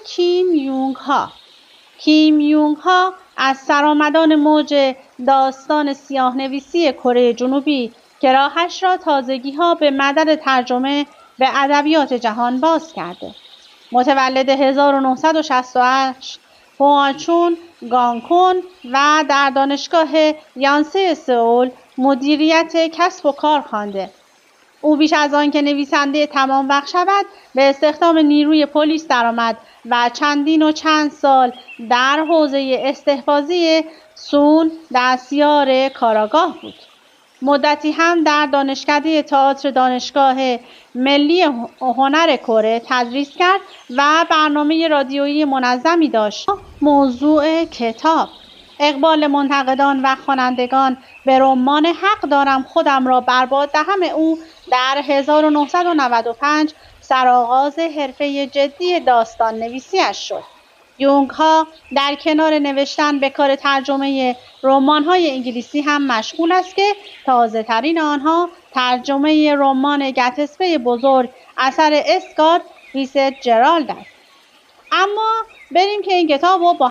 کیم یونگ ها. کیم یونگ ها از سرآمدان موج داستان سیاه‌نویسی کره جنوبی که راهش را تازگی‌ها به مدد ترجمه به ادبیات جهان باز کرده. متولد 1968 هواچون گانکون و در دانشگاه یانسه سئول مدیریت کسب و کار خوانده. او بیش از آن که نویسنده تمام وقت شود به استخدام نیروی پلیس درآمد و چند سال در حوزه استحفاظی سون دستیار کاراگاه بود. مدتی هم در دانشکده تئاتر دانشگاه ملی هنر کره تدریس کرد و برنامه رادیویی منظمی داشت. موضوع کتاب: اقبال منتقدان و خوانندگان به رمان حق دارم خودم را برباد دهم او در 1995 سرآغاز حرفه جدی داستان نویسی‌اش شد. یونگ ها در کنار نوشتن به کار ترجمه رمان‌های انگلیسی هم مشغول است که تازه‌ترین آنها ترجمه رمان گتسبه بزرگ اثر اسکات فیتزجرالد است. اما بریم که این کتاب رو با